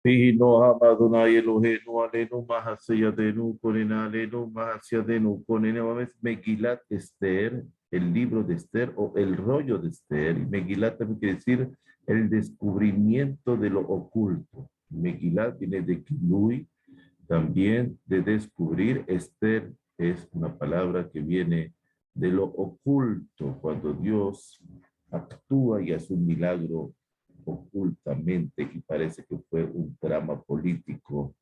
Pino Adonai Eloheinu Alenu Mahaseyadenu Konena Alenu Mahasiadenu Konena. Megilat Esther, el libro de Esther o el rollo de Esther. Y Megilat también quiere decir el descubrimiento de lo oculto. Megilat viene de Kilui, también de descubrir. Esther es una palabra que viene de lo oculto, cuando Dios actúa y hace un milagro ocultamente y parece que fue un drama político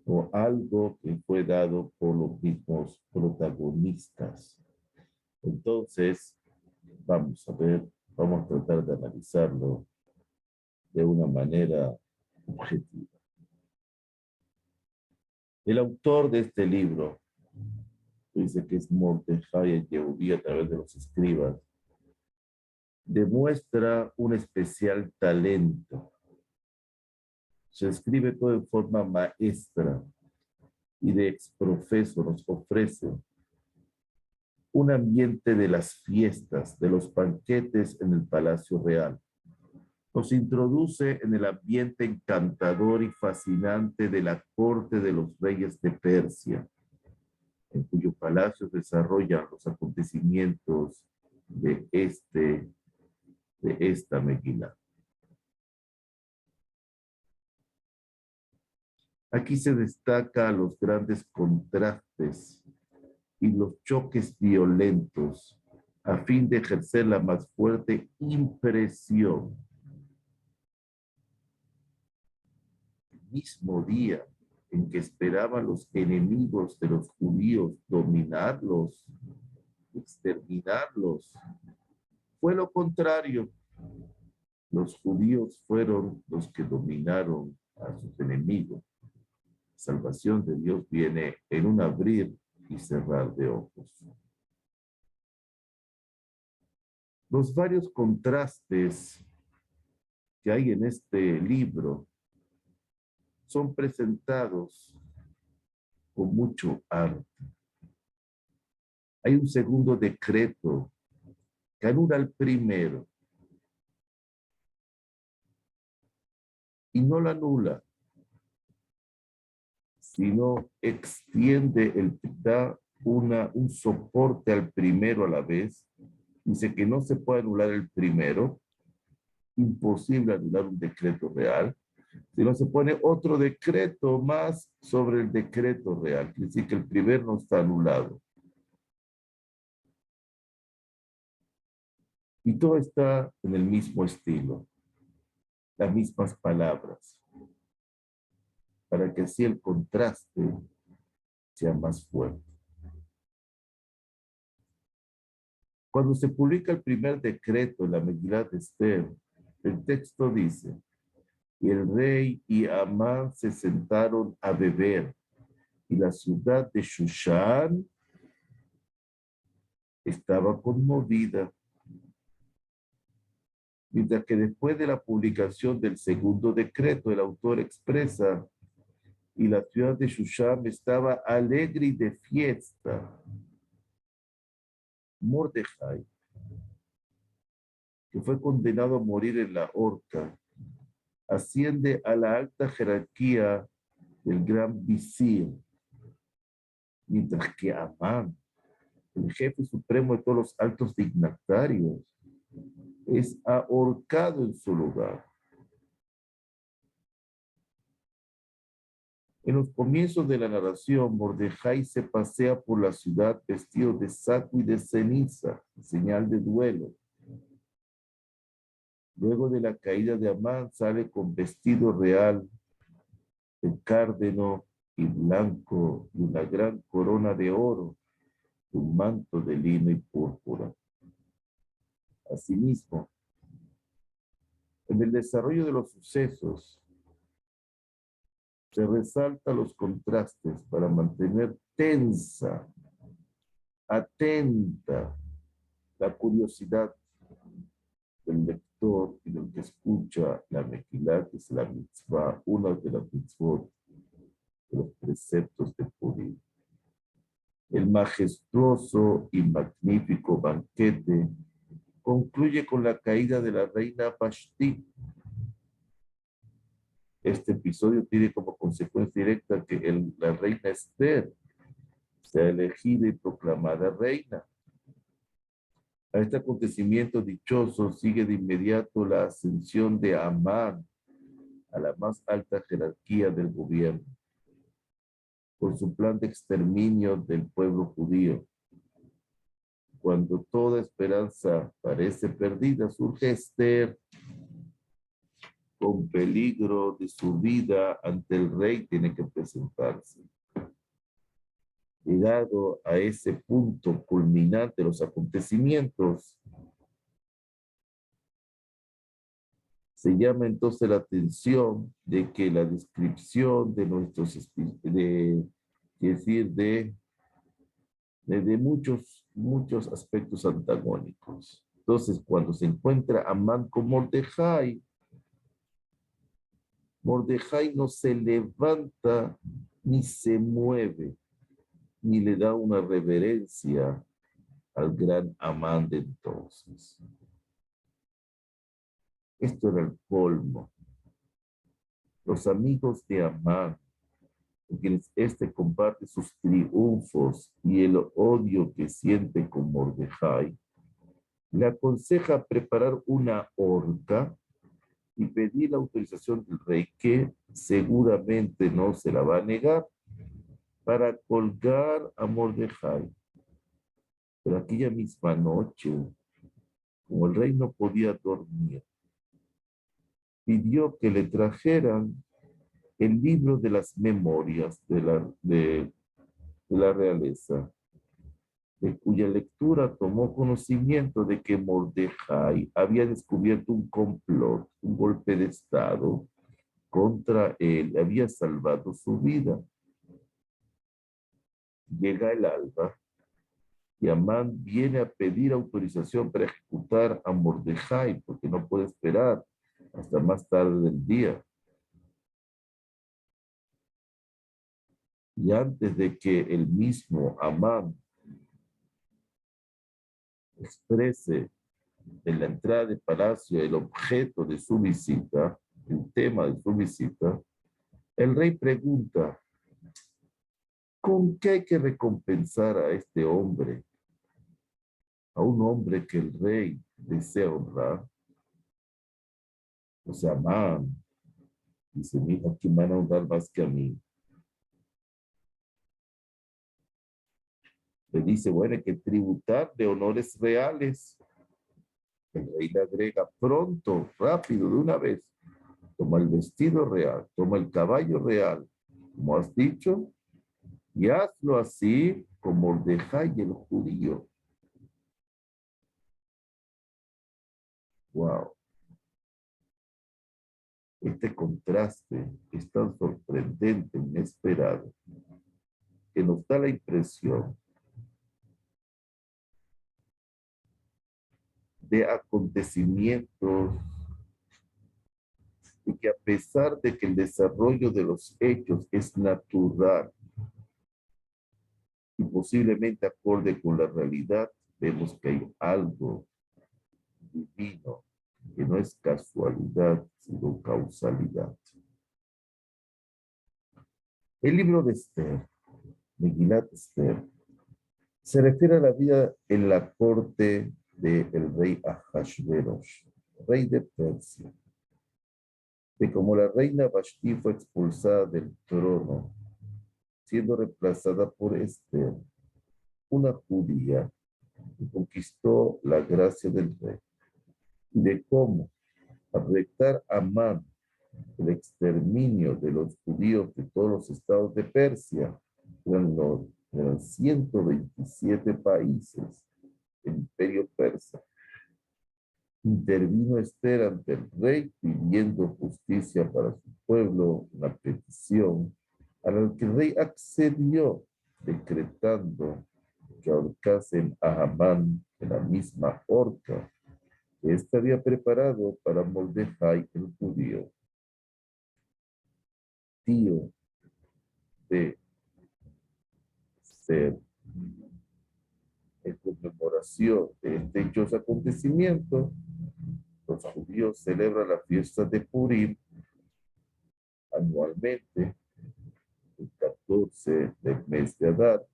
o algo que fue dado por los mismos protagonistas. Entonces, vamos a ver, vamos a tratar de analizarlo de una manera objetiva. El autor de este libro dice que es Mordejai Yehudí a través de los escribas, demuestra un especial talento. Se escribe todo en forma maestra y de exprofeso nos ofrece un ambiente de las fiestas, de los banquetes en el Palacio Real. Nos introduce en el ambiente encantador y fascinante de la corte de los reyes de Persia, en cuyo palacio desarrollan los acontecimientos de esta Megilá. Aquí se destaca los grandes contrastes y los choques violentos a fin de ejercer la más fuerte impresión. El mismo día en que esperaban los enemigos de los judíos dominarlos, exterminarlos, fue lo contrario. Los judíos fueron los que dominaron a sus enemigos. La salvación de Dios viene en un abrir y cerrar de ojos. Los varios contrastes que hay en este libro son presentados con mucho arte. Hay un segundo decreto que anula el primero y no lo anula, sino extiende, da un soporte al primero a la vez. Dice que no se puede anular el primero, imposible anular un decreto real, sino se pone otro decreto más sobre el decreto real, quiere decir que el primero no está anulado. Y todo está en el mismo estilo, las mismas palabras, para que así el contraste sea más fuerte. Cuando se publica el primer decreto en la Megilá de Esther, el texto dice: y el rey y Amán se sentaron a beber, y la ciudad de Shushan estaba conmovida. Mientras que después de la publicación del segundo decreto, el autor expresa: y la ciudad de Shushan estaba alegre y de fiesta. Mordejai, que fue condenado a morir en la horca, asciende a la alta jerarquía del gran visir, mientras que Amán, el jefe supremo de todos los altos dignatarios, es ahorcado en su lugar. En los comienzos de la narración, Mordejai se pasea por la ciudad vestido de saco y de ceniza, señal de duelo. Luego de la caída de Amán, sale con vestido real de cárdeno y blanco y una gran corona de oro, un manto de lino y púrpura. Asimismo, en el desarrollo de los sucesos, se resalta los contrastes para mantener tensa, atenta, la curiosidad del lector y del que escucha la Megilá, que es la mitzvah, una de las mitzvot, de los preceptos de Purim. El majestuoso y magnífico banquete concluye con la caída de la reina Vashti. Este episodio tiene como consecuencia directa que la reina Esther sea elegida y proclamada reina. A este acontecimiento dichoso sigue de inmediato la ascensión de Amán a la más alta jerarquía del gobierno, por su plan de exterminio del pueblo judío. Cuando toda esperanza parece perdida, surge Esther con peligro de su vida ante el rey, tiene que presentarse. Llegado a ese punto culminante de los acontecimientos, se llama entonces la atención de que la descripción de nuestros de muchos aspectos antagónicos. Entonces, cuando se encuentra Amán con Mordejai, Mordejai no se levanta ni se mueve, ni le da una reverencia al gran Amán de entonces. Esto era el colmo. Los amigos de Amán, con quienes éste comparte sus triunfos y el odio que siente con Mordejai, le aconseja preparar una horca y pedir la autorización del rey, que seguramente no se la va a negar, para colgar a Mordejai. Pero aquella misma noche, como el rey no podía dormir, pidió que le trajeran el libro de las memorias de la realeza, de cuya lectura tomó conocimiento de que Mordejai había descubierto un complot, un golpe de estado contra él, había salvado su vida. Llega el alba y Amán viene a pedir autorización para ejecutar a Mordejai, porque no puede esperar hasta más tarde del día. Y antes de que el mismo Amán exprese en la entrada del palacio el objeto de su visita, el tema de su visita, el rey pregunta: ¿con qué hay que recompensar a este hombre? A un hombre que el rey desea honrar. O sea, Amán dice: mira, ¿quién van a honrar más que a mí? Le dice: bueno, hay que tributar de honores reales. El rey le agrega: pronto, rápido, de una vez. Toma el vestido real, toma el caballo real, como has dicho, y hazlo así con Mordejai el judío. Wow. Este contraste es tan sorprendente, inesperado, que nos da la impresión de acontecimientos y que, a pesar de que el desarrollo de los hechos es natural y posiblemente acorde con la realidad, vemos que hay algo divino, que no es casualidad, sino causalidad. El libro de Esther, Megilat Esther, se refiere a la vida en la corte del rey Ahasverosh, rey de Persia, de cómo la reina Vashti fue expulsada del trono, siendo reemplazada por Esther, una judía que conquistó la gracia del rey, y de cómo, al proyectar Amán el exterminio de los judíos de todos los estados de Persia, eran 127 países del imperio persa. Intervino Esther ante el rey pidiendo justicia para su pueblo, una petición a la que el rey accedió, decretando que ahorcasen a Amán en la misma horca que éste había preparado para Mordejai el judío, tío de Esther. En conmemoración de este dichoso acontecimiento, los judíos celebran la fiesta de Purim, anualmente, el 14 del mes de Adar,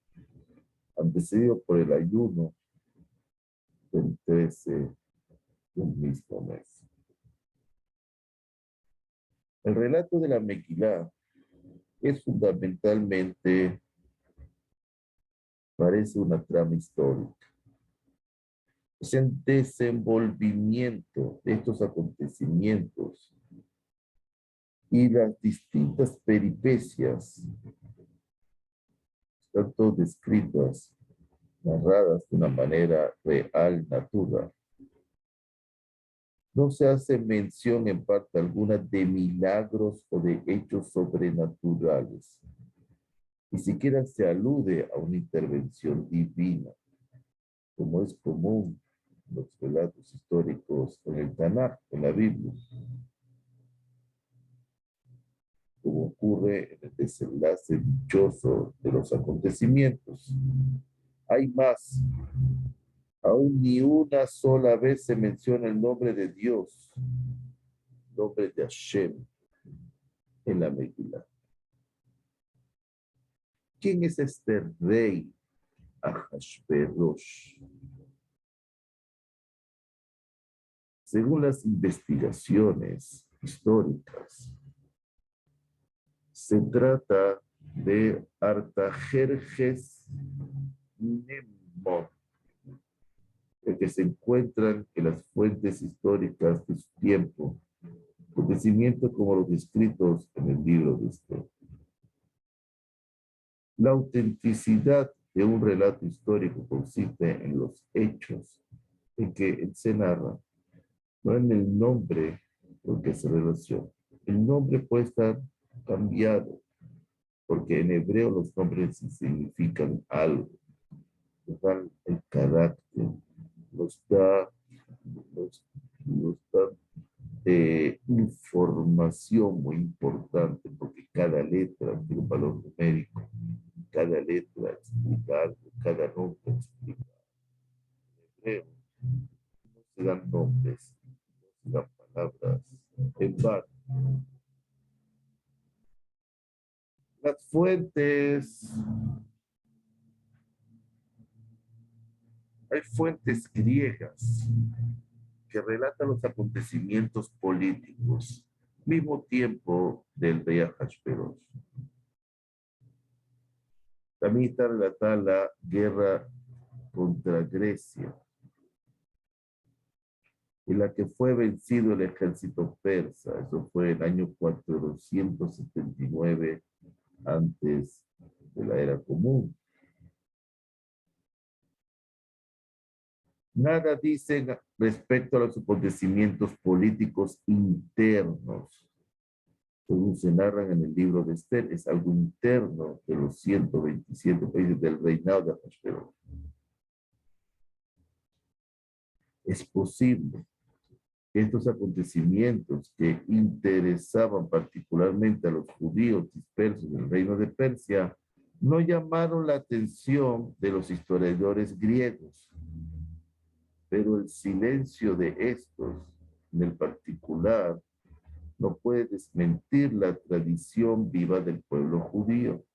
antecedido por el ayuno del 13 del mismo mes. El relato de la Mequilá es fundamentalmente, parece una trama histórica. Es el desenvolvimiento de estos acontecimientos y las distintas peripecias están todas descritas, narradas de una manera real, natural. No se hace mención en parte alguna de milagros o de hechos sobrenaturales. Ni siquiera se alude a una intervención divina, como es común en los relatos históricos en el Tanaj, en la Biblia, como ocurre en el desenlace dichoso de los acontecimientos. Hay más. Aún ni una sola vez se menciona el nombre de Dios, el nombre de Hashem, en la Megilá. ¿Quién es este rey Ahasverosh? Según las investigaciones históricas, se trata de Artajerjes Nemón, el que se encuentran en las fuentes históricas de su tiempo, acontecimientos como los descritos en el libro de Esther. La autenticidad de un relato histórico consiste en los hechos en que se narra, no en el nombre con que se relaciona. El nombre puede estar cambiado, porque en hebreo los nombres significan algo, nos dan el carácter, nos da información muy importante, porque cada letra tiene un valor numérico, cada letra explica algo, cada nombre explica algo. En hebreo no se dan nombres, no se dan palabras en vano. Las fuentes, hay fuentes griegas que relatan los acontecimientos políticos, mismo tiempo del rey Ahasverosh. También está relatada la guerra contra Grecia, en la que fue vencido el ejército persa. Eso fue en el año 479 antes de la era común. Nada dicen respecto a los acontecimientos políticos internos. Según se narran en el libro de Esther, es algo interno de los 127 países del reinado de Ahasverosh. Es posible que estos acontecimientos que interesaban particularmente a los judíos dispersos en el reino de Persia no llamaron la atención de los historiadores griegos, pero el silencio de estos, en el particular, no puede desmentir la tradición viva del pueblo judío,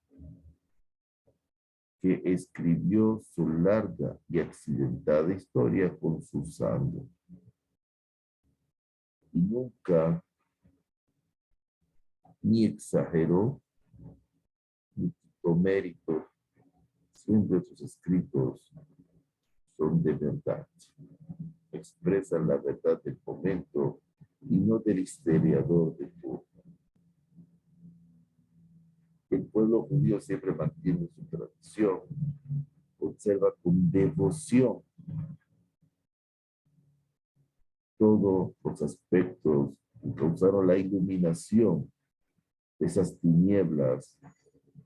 que escribió su larga y accidentada historia con su sangre. Y nunca ni exageró, ni quitó mérito. Siempre sus escritos son de verdad. Expresan la verdad del momento y no del historiador de turno. El pueblo judío siempre mantiene su tradición, observa con devoción todos los aspectos que causaron la iluminación de esas tinieblas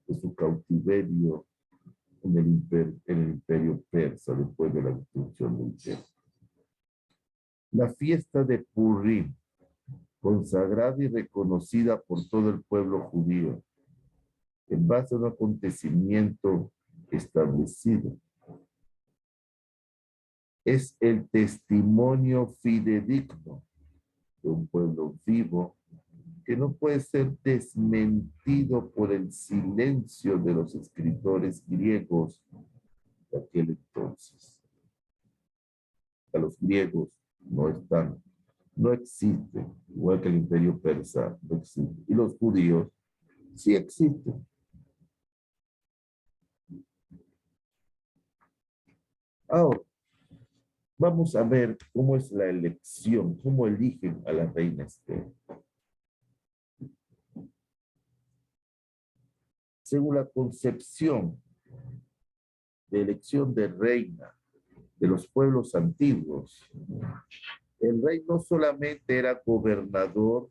de su cautiverio en el imperio persa después de la destrucción del imperio. La fiesta de Purim, consagrada y reconocida por todo el pueblo judío, en base a un acontecimiento establecido, es el testimonio fidedigno de un pueblo vivo que no puede ser desmentido por el silencio de los escritores griegos de aquel entonces. A los griegos no existen, igual que el imperio persa, no existe. Y los judíos sí existen. Ahora, vamos a ver cómo es la elección, cómo eligen a la reina Esther. Según la concepción de elección de reina de los pueblos antiguos, el rey no solamente era gobernador,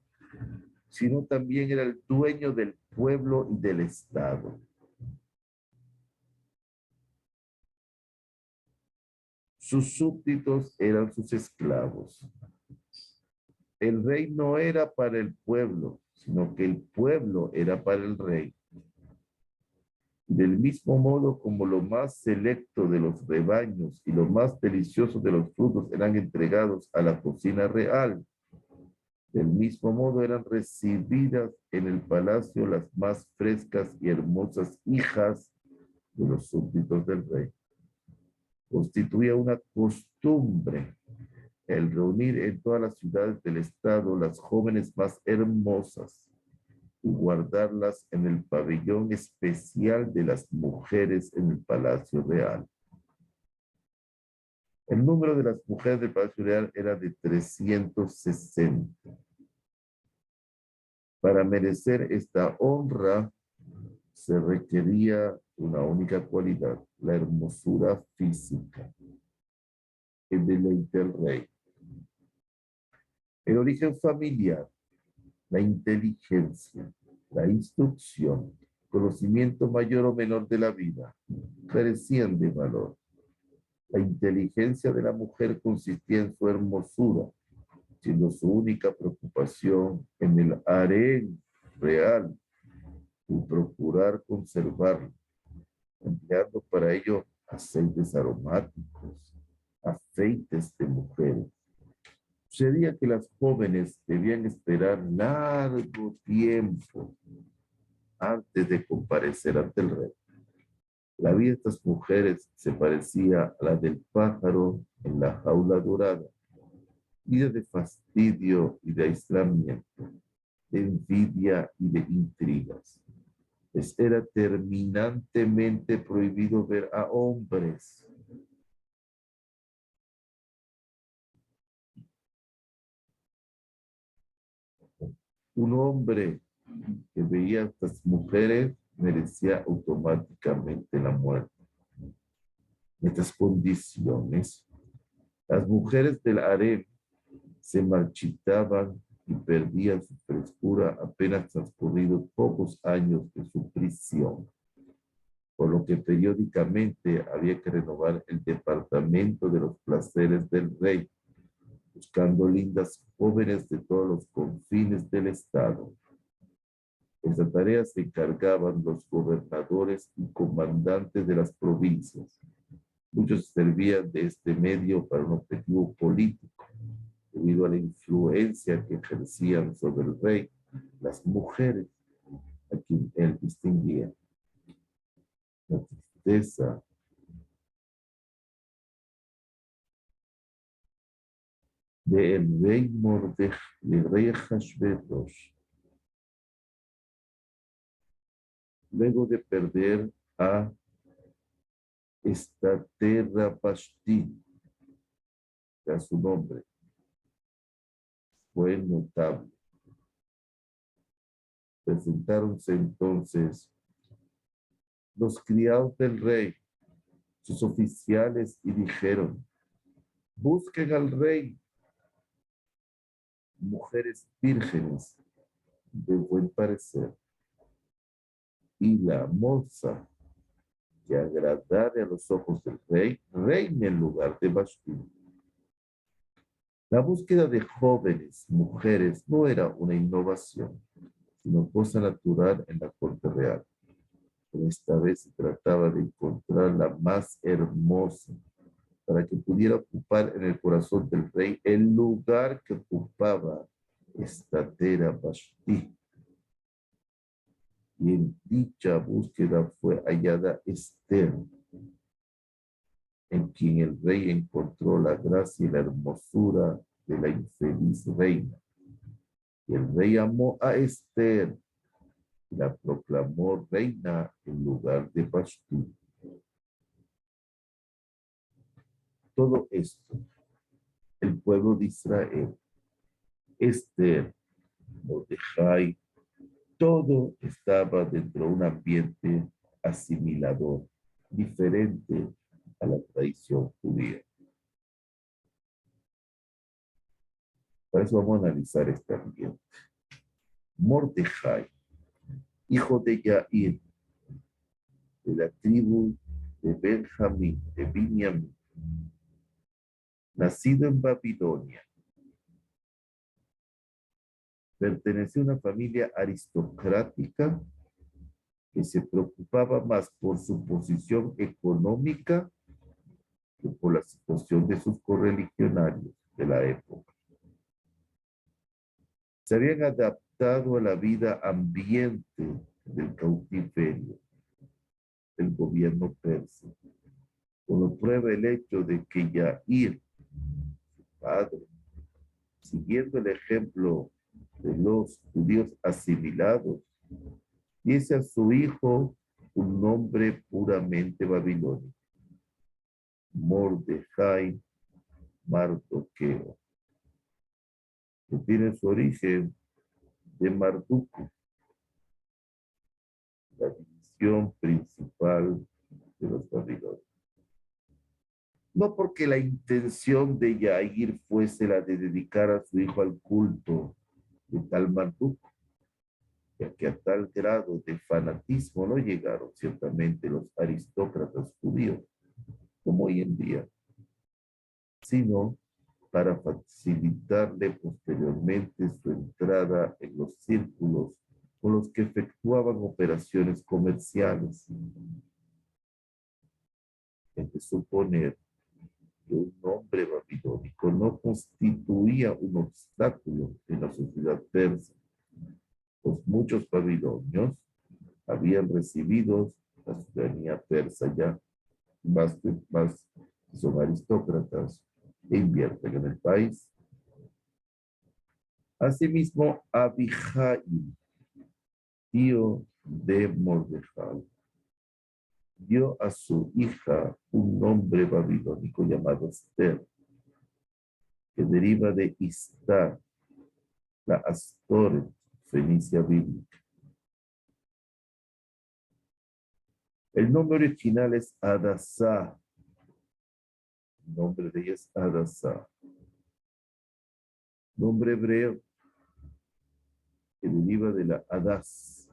sino también era el dueño del pueblo y del Estado. Sus súbditos eran sus esclavos. El rey no era para el pueblo, sino que el pueblo era para el rey. Del mismo modo como lo más selecto de los rebaños y lo más delicioso de los frutos eran entregados a la cocina real, del mismo modo eran recibidas en el palacio las más frescas y hermosas hijas de los súbditos del rey. Constituía una costumbre el reunir en todas las ciudades del estado las jóvenes más hermosas y guardarlas en el pabellón especial de las mujeres en el Palacio Real. El número de las mujeres del Palacio Real era de 360. Para merecer esta honra se requería una única cualidad, la hermosura física, el deleite del rey. El origen familiar, la inteligencia, la instrucción, conocimiento mayor o menor de la vida, carecían de valor. La inteligencia de la mujer consistía en su hermosura, siendo su única preocupación en el harén real y procurar conservarlo, empleando para ello aceites aromáticos, aceites de mujeres. Sucedía que las jóvenes debían esperar largo tiempo antes de comparecer ante el rey. La vida de estas mujeres se parecía a la del pájaro en la jaula dorada, vida de fastidio y de aislamiento, de envidia y de intrigas. Les era terminantemente prohibido ver a hombres. Un hombre que veía a estas mujeres merecía automáticamente la muerte. En estas condiciones, las mujeres del harem se marchitaban y perdían su frescura apenas transcurridos pocos años de su prisión, por lo que periódicamente había que renovar el departamento de los placeres del rey, buscando lindas jóvenes de todos los confines del estado. Esta tarea se encargaban los gobernadores y comandantes de las provincias. Muchos servían de este medio para un objetivo político, debido a la influencia que ejercían sobre el rey las mujeres a quien él distinguía. La tristeza del rey Mordecai, del rey Ahasverosh, luego de perder a Estaterrapashti, a su nombre, fue notable. Presentáronse entonces los criados del rey, sus oficiales, y dijeron: busquen al rey mujeres vírgenes de buen parecer, y la moza que agradare a los ojos del rey reine en lugar de Vashti. La búsqueda de jóvenes mujeres no era una innovación, sino cosa natural en la corte real. Pero esta vez se trataba de encontrar la más hermosa, para que pudiera ocupar en el corazón del rey el lugar que ocupaba Estatera Vashti. Y en dicha búsqueda fue hallada Esther, en quien el rey encontró la gracia y la hermosura de la infeliz reina. Y el rey amó a Esther y la proclamó reina en lugar de Vashti. Todo esto, el pueblo de Israel, Esther, Mordejai, todo estaba dentro de un ambiente asimilador, diferente a la tradición judía. Por eso vamos a analizar este ambiente. Mordejai, hijo de Yair, de la tribu de Benjamín, de Binyamin, nacido en Babilonia, pertenecía a una familia aristocrática que se preocupaba más por su posición económica que por la situación de sus correligionarios de la época. Se habían adaptado a la vida ambiente del cautiverio del gobierno persa, como prueba el hecho de que Yair, su padre, siguiendo el ejemplo de los judíos asimilados, diese a su hijo un nombre puramente babilónico, Mordejai Mardoqueo, que tiene su origen de Marduco, la división principal de los babilonios. No porque la intención de Yair fuese la de dedicar a su hijo al culto de tal Marduco, ya que a tal grado de fanatismo no llegaron ciertamente los aristócratas judíos, como hoy en día, sino para facilitarle posteriormente su entrada en los círculos con los que efectuaban operaciones comerciales. Es de suponer que un nombre babilónico no constituía un obstáculo en la sociedad persa, pues muchos babilonios habían recibido la ciudadanía persa ya, más son aristócratas e invierten en el país. Asimismo, Abijai, tío de Mordejai, dio a su hija un nombre babilónico llamado Esther, que deriva de Istar, la Astor fenicia bíblica. El nombre original es Adasá. El nombre de ella es Adasá. Nombre hebreo que deriva de la Hadas,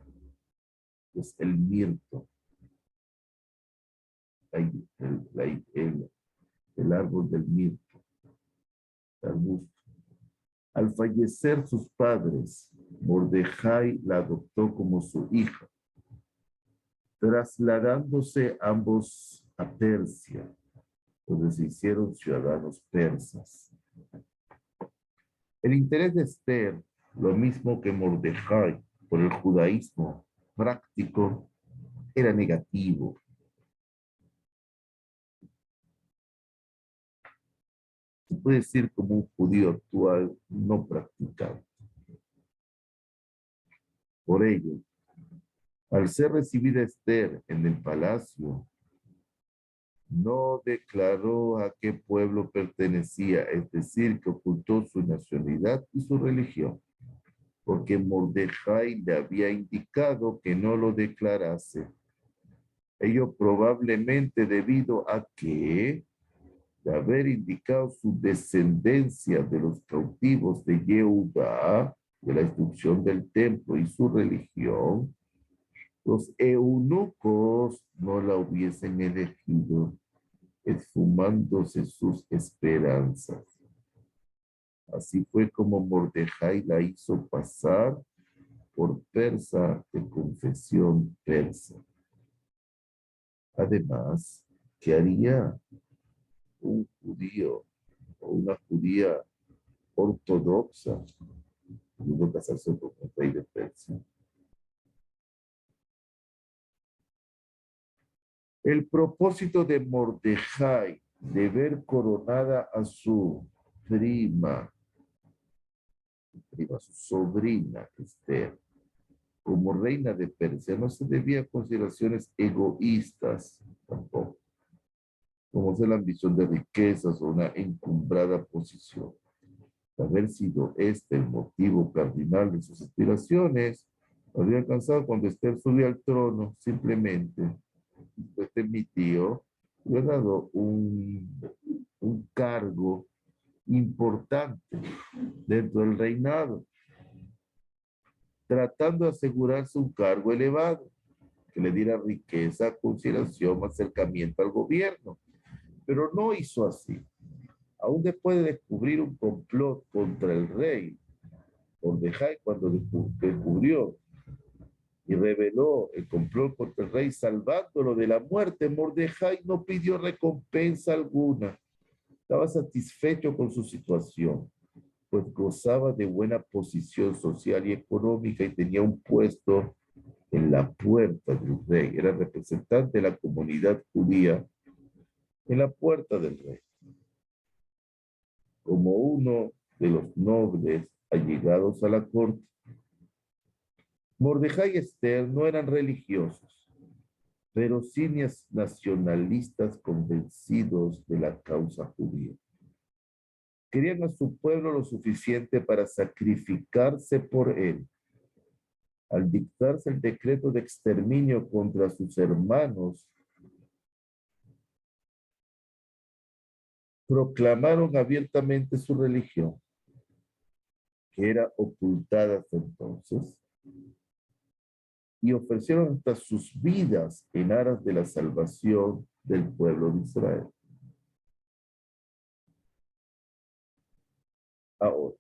que es el mirto. El árbol del mirto, el arbusto. Al fallecer sus padres, Mordejai la adoptó como su hija, trasladándose ambos a Persia, donde se hicieron ciudadanos persas. El interés de Esther, lo mismo que Mordejai, por el judaísmo práctico, era negativo. Se puede decir como un judío actual no practicante. Por ello, al ser recibida Esther en el palacio, no declaró a qué pueblo pertenecía, es decir, que ocultó su nacionalidad y su religión, porque Mordejai le había indicado que no lo declarase. Ello probablemente debido a que, de haber indicado su descendencia de los cautivos de Yehuda, de la destrucción del templo y su religión, los eunucos no la hubiesen elegido, esfumándose sus esperanzas. Así fue como Mordejai la hizo pasar por persa de confesión persa. Además, ¿qué haría un judío o una judía ortodoxa pudo casarse con el rey de Persia. El propósito de Mordejai de ver coronada a su prima, su sobrina Esther, como reina de Persia, no se debía a consideraciones egoístas tampoco, como ser la ambición de riquezas o una encumbrada posición. De haber sido este el motivo cardinal de sus aspiraciones, habría alcanzado cuando Esther subió al trono, simplemente. Este mi tío le ha dado un cargo importante dentro del reinado, tratando de asegurarse un cargo elevado, que le diera riqueza, consideración, acercamiento al gobierno. Pero no hizo así. Aún después de descubrir un complot contra el rey, Mordejai, cuando descubrió y reveló el complot contra el rey, salvándolo de la muerte, Mordejai no pidió recompensa alguna. Estaba satisfecho con su situación, pues gozaba de buena posición social y económica y tenía un puesto en la puerta del rey. Era representante de la comunidad judía en la puerta del rey. Como uno de los nobles allegados a la corte, Mordejai y Esther no eran religiosos, pero sí nacionalistas convencidos de la causa judía. Querían a su pueblo lo suficiente para sacrificarse por él. Al dictarse el decreto de exterminio contra sus hermanos, proclamaron abiertamente su religión, que era ocultada hasta entonces, y ofrecieron hasta sus vidas en aras de la salvación del pueblo de Israel. Ahora,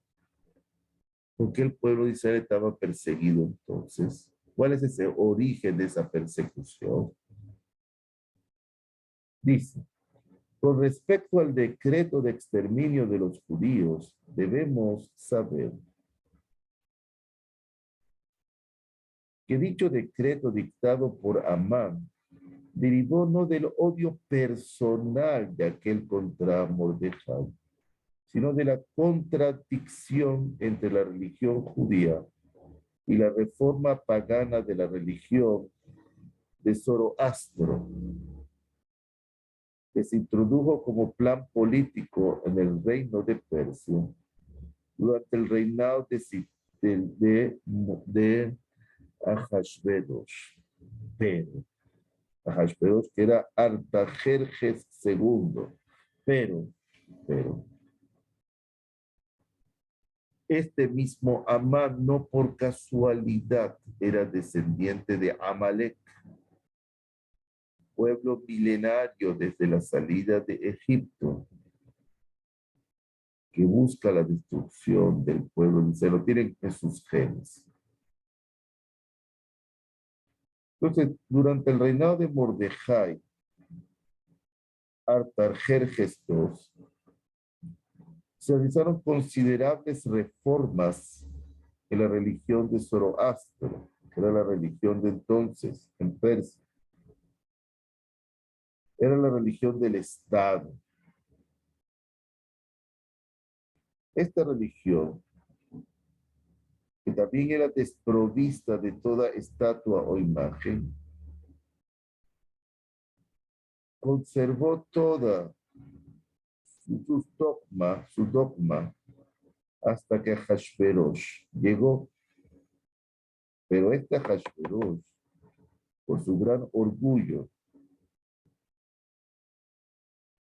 ¿por qué el pueblo de Israel estaba perseguido entonces? ¿Cuál es ese origen de esa persecución? Dice, con respecto al decreto de exterminio de los judíos, debemos saber que dicho decreto dictado por Amán derivó no del odio personal de aquel contra Mordejai, sino de la contradicción entre la religión judía y la reforma pagana de la religión de Zoroastro, que se introdujo como plan político en el reino de Persia durante el reinado de Ahasveros. Pero Ahasveros, que era Artajerjes II. Pero, este mismo Amán no por casualidad era descendiente de Amalek, pueblo milenario desde la salida de Egipto, que busca la destrucción del pueblo, se lo tienen en sus genes. Entonces, durante el reinado de Mordejai, Artajerjes II, se realizaron considerables reformas en la religión de Zoroastro, que era la religión de entonces en Persia. Era la religión del Estado. Esta religión, que también era desprovista de toda estatua o imagen, conservó toda su dogma hasta que Hashverosh llegó. Pero este Hashverosh, por su gran orgullo,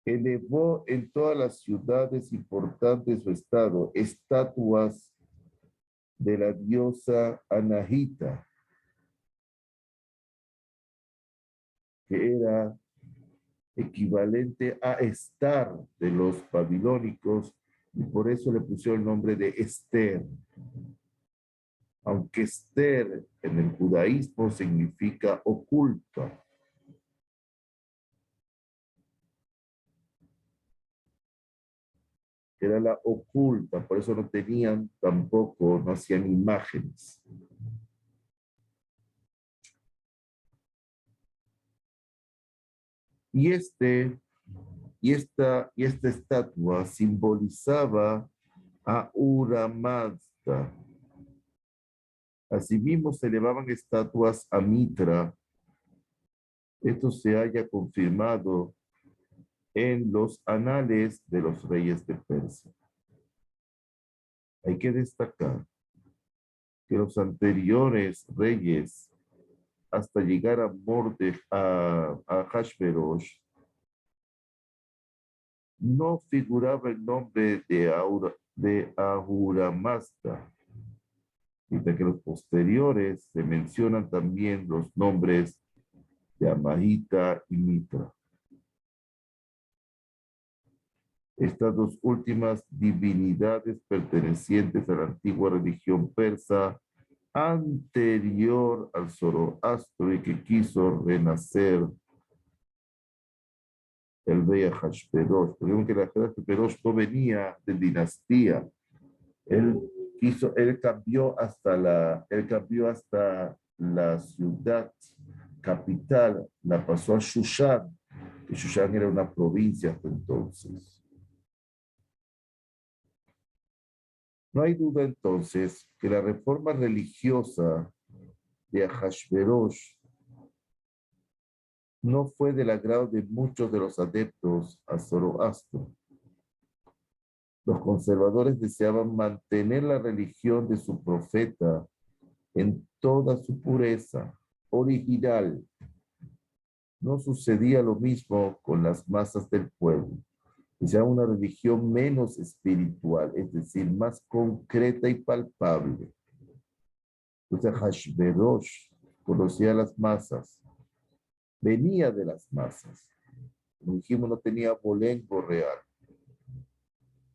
elevó en todas las ciudades importantes de su estado estatuas de la diosa Anahita, que era equivalente a Estar de los babilónicos, y por eso le pusieron el nombre de Esther. Aunque Esther en el judaísmo significa oculta. era la oculta, por eso no tenían tampoco, no hacían imágenes. Y, esta estatua simbolizaba a Ura Mazda. Asimismo, se elevaban estatuas a Mitra. Esto se haya confirmado en los anales de los reyes de Persia. Hay que destacar que los anteriores reyes, hasta llegar a a Hashverosh, no figuraba el nombre de Ahura Mazda, mientras que los posteriores se mencionan también los nombres de Amahita y Mitra. Estas dos últimas divinidades pertenecientes a la antigua religión persa anterior al Zoroastro y que quiso renacer el rey Ahasverosh. Porque que el Ahasverosh no venía de dinastía. Él cambió hasta la ciudad capital, la pasó a Shushan, y Shushan era una provincia hasta entonces. No hay duda entonces que la reforma religiosa de Ahasverosh no fue del agrado de muchos de los adeptos a Zoroastro. Los conservadores deseaban mantener la religión de su profeta en toda su pureza original. No sucedía lo mismo con las masas del pueblo. Deseaban una religión menos espiritual, es decir, más concreta y palpable. Entonces Hashverosh conocía a las masas, venía de las masas. Como dijimos, no tenía abolengo real.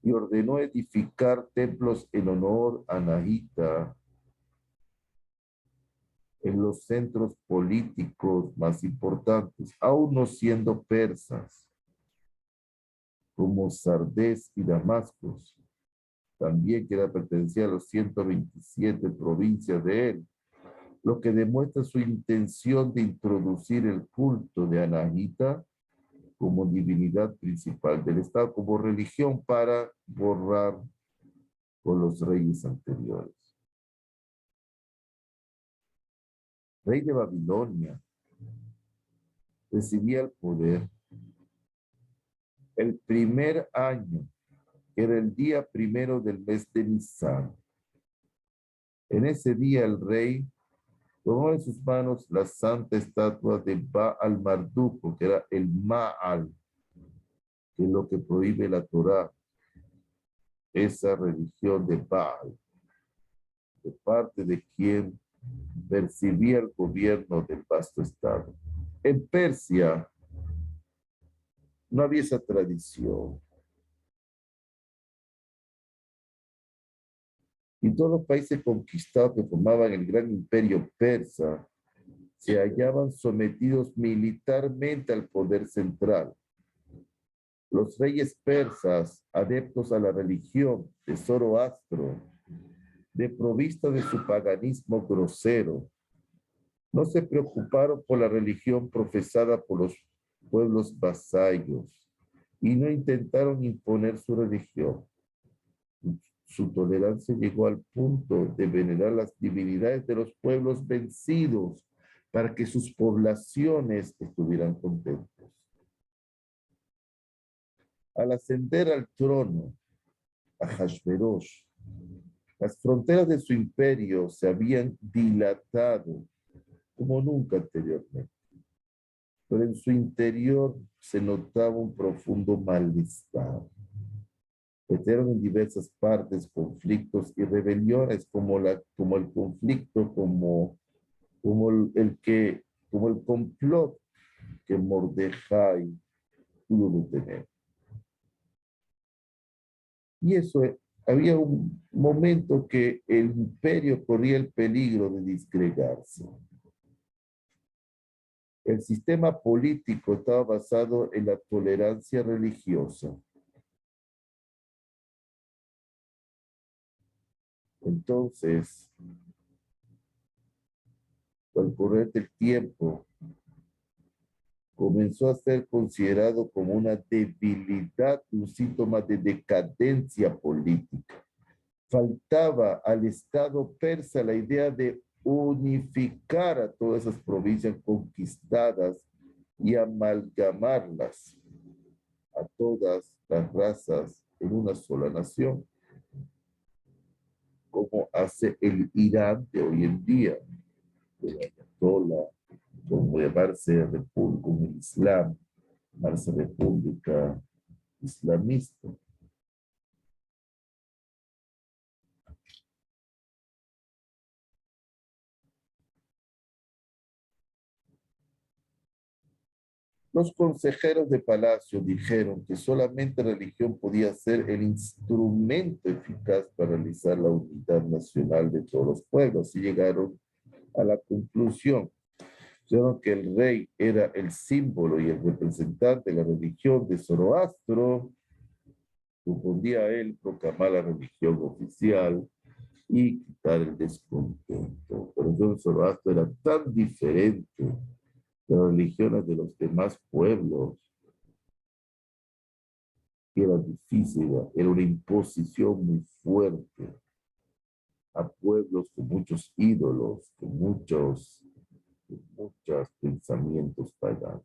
Y ordenó edificar templos en honor a Nahita en los centros políticos más importantes, aún no siendo persas, como Sardés y Damasco, también que pertenecía a los 127 provincias de él, lo que demuestra su intención de introducir el culto de Anahita como divinidad principal del Estado, como religión para borrar con los reyes anteriores. Rey de Babilonia recibía el poder el primer año, que era el día primero del mes de Nisan. En ese día el rey tomó en sus manos la santa estatua de Baal Marduk, que era el Maal, que es lo que prohíbe la Torá, esa religión de Baal, de parte de quien percibía el gobierno del vasto estado. En Persia no había esa tradición. Y todos los países conquistados que formaban el gran imperio persa se hallaban sometidos militarmente al poder central. Los reyes persas, adeptos a la religión de Zoroastro, desprovistos de su paganismo grosero, no se preocuparon por la religión profesada por los pueblos vasallos y no intentaron imponer su religión. Su tolerancia llegó al punto de venerar las divinidades de los pueblos vencidos para que sus poblaciones estuvieran contentos. Al ascender al trono, Ahasverosh, las fronteras de su imperio se habían dilatado como nunca anteriormente, pero en su interior se notaba un profundo malestar. Metieron en diversas partes conflictos y rebeliones como el conflicto, como el complot que Mordejai pudo detener. Y había un momento que el imperio corría el peligro de disgregarse. El sistema político estaba basado en la tolerancia religiosa. Entonces, al correr del tiempo, comenzó a ser considerado como una debilidad, un síntoma de decadencia política. Faltaba al Estado persa la idea de unificar a todas esas provincias conquistadas y amalgamarlas a todas las razas en una sola nación, como hace el Irán de hoy en día, el Ayatollah, como llamarse república, como el Islam, llamarse república islamista. Los consejeros de palacio dijeron que solamente la religión podía ser el instrumento eficaz para realizar la unidad nacional de todos los pueblos y llegaron a la conclusión. Dijeron que el rey era el símbolo y el representante de la religión de Zoroastro. Correspondía a él proclamar la religión oficial y quitar el descontento. Pero el Zoroastro era tan diferente de las religiones de los demás pueblos que era difícil, era una imposición muy fuerte a pueblos con muchos ídolos, con muchos pensamientos paganos.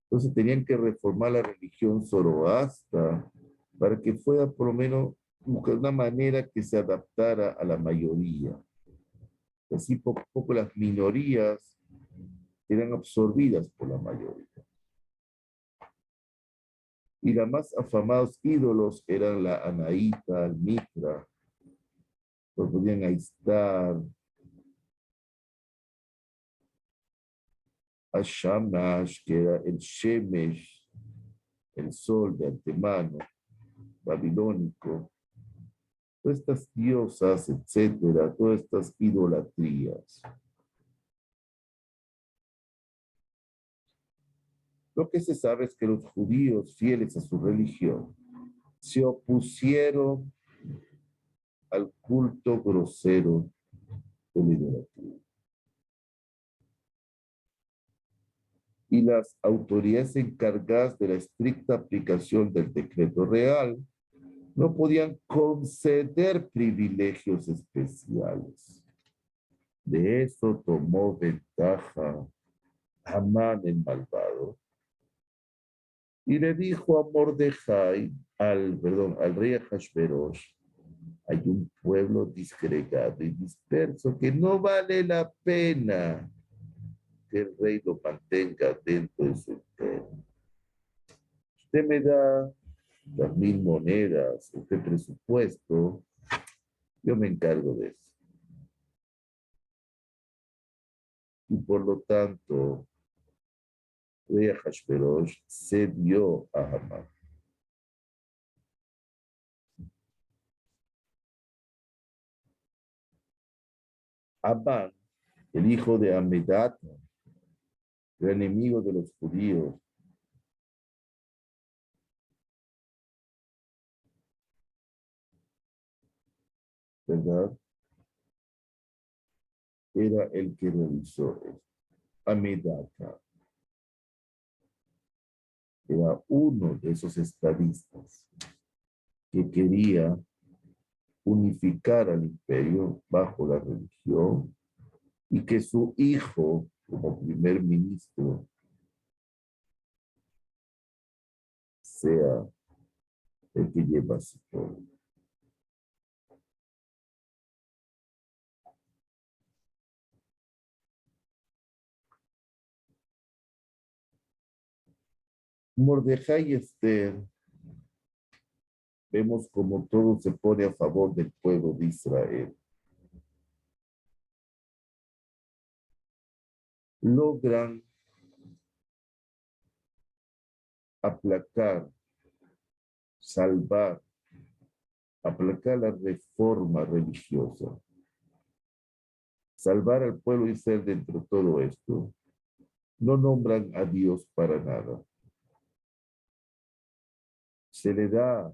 Entonces tenían que reformar la religión zoroastra para que fuera por lo menos una manera que se adaptara a la mayoría. Así poco a poco las minorías eran absorbidas por la mayoría. Y los más afamados ídolos eran la Anaíta, el Mitra, lo podían aistar, a Shamash, que era el Shemesh, el sol de antemano, babilónico, todas estas diosas, etcétera, todas estas idolatrías. Lo que se sabe es que los judíos, fieles a su religión, se opusieron al culto grosero de la idolatría. Y las autoridades encargadas de la estricta aplicación del decreto real no podían conceder privilegios especiales. De eso tomó ventaja Amán el malvado y le dijo a Mordejai, al rey Ahasverosh, hay un pueblo disgregado y disperso que no vale la pena que el rey lo mantenga dentro de su imperio. Usted me da las 1000 monedas, este presupuesto, yo me encargo de eso. Y por lo tanto, rey Ahasverosh cedió a Amán. Amán, el hijo de Amedata, el enemigo de los judíos, ¿verdad? Era el que realizó esto. Amedata era uno de esos estadistas que quería unificar al imperio bajo la religión y que su hijo, como primer ministro, sea el que lleva su pueblo. Mordejai y Esther, vemos como todo se pone a favor del pueblo de Israel. Logran aplacar, salvar, aplacar la reforma religiosa, salvar al pueblo de Israel dentro de todo esto. No nombran a Dios para nada. se le da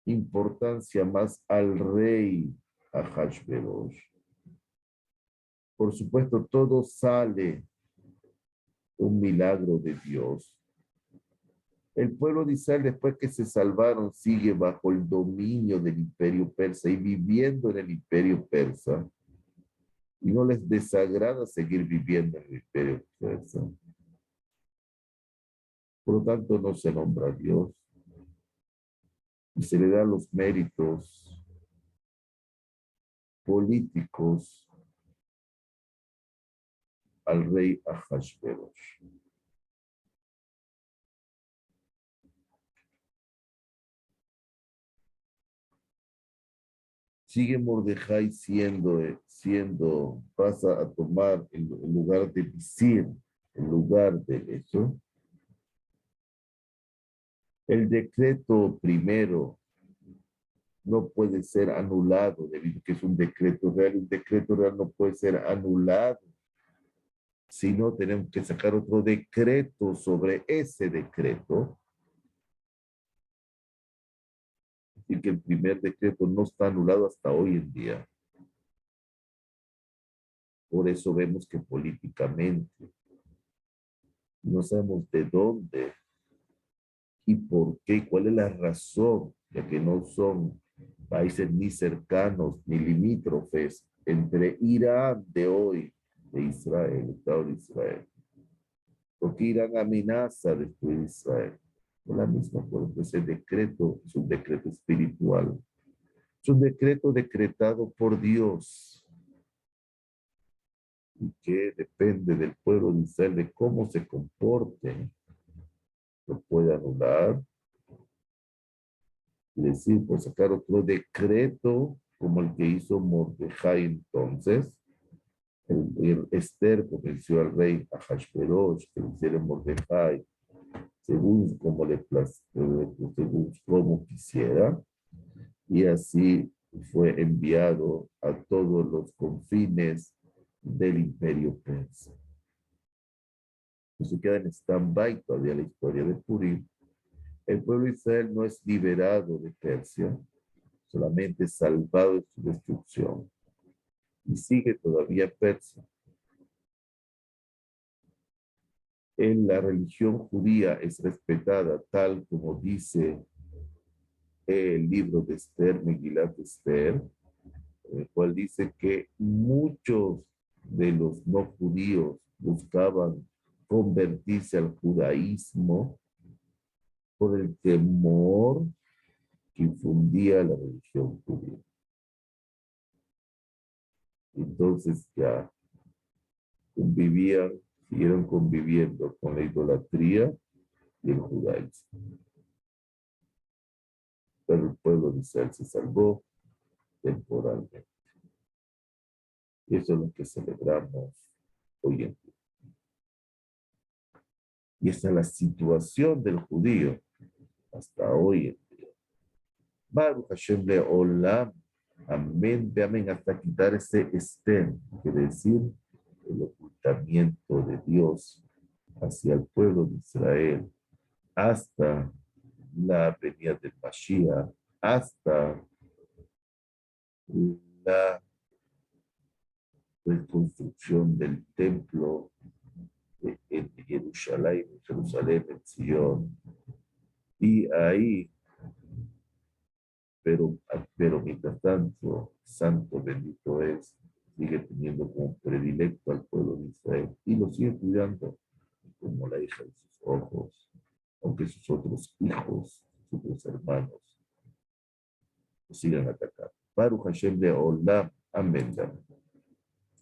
importancia más al rey Ahasverosh. Por supuesto, todo sale un milagro de Dios. El pueblo de Israel, después que se salvaron, sigue bajo el dominio del imperio persa y viviendo en el imperio persa. Y no les desagrada seguir viviendo en el imperio persa. Por lo tanto, no se nombra a Dios. Y se le da los méritos políticos al rey Ahasverosh. Sigue Mordejai pasa a tomar el lugar de visir, en lugar de eso. El decreto primero no puede ser anulado, debido a que es un decreto real. Un decreto real no puede ser anulado, sino tenemos que sacar otro decreto sobre ese decreto. Así que el primer decreto no está anulado hasta hoy en día. Por eso vemos que políticamente no sabemos de dónde y por qué, cuál es la razón de que no son países ni cercanos ni limítrofes entre Irán de hoy de Israel, el Estado de Israel. Porque Irán amenaza destruir Israel. Por la misma forma, ese decreto es un decreto espiritual. Es un decreto decretado por Dios y que depende del pueblo de Israel de cómo se comporte. Lo puede anular, es decir, por sacar otro decreto como el que hizo Mordejai entonces. El Esther convenció al rey Ahasverosh que le hiciera Mordejai según como según como quisiera, y así fue enviado a todos los confines del imperio persa. Se queda en stand-by todavía la historia de Purim. El pueblo de Israel no es liberado de Persia, solamente salvado de su destrucción. Y sigue todavía Persia. En la religión judía es respetada tal como dice el libro de Esther, Megilat Esther, el cual dice que muchos de los no judíos buscaban convertirse al judaísmo por el temor que infundía la religión judía. Entonces ya siguieron conviviendo con la idolatría y el judaísmo. Pero el pueblo de Israel se salvó temporalmente. Y eso es lo que celebramos hoy en día. Y esa es la situación del judío hasta hoy en día. Baruch Hashem Leolam. Amén, amén, hasta quitar ese estén, quiere decir el ocultamiento de Dios hacia el pueblo de Israel, hasta la venida del Mashiach, hasta la reconstrucción del templo en Jerusalén, en Sion. Y ahí, pero mientras tanto, santo bendito es, sigue teniendo como predilecto al pueblo de Israel y lo sigue cuidando como la hija de sus ojos, aunque sus otros hijos, sus otros hermanos, lo sigan atacando. Baruch Hashem de Olam, amén.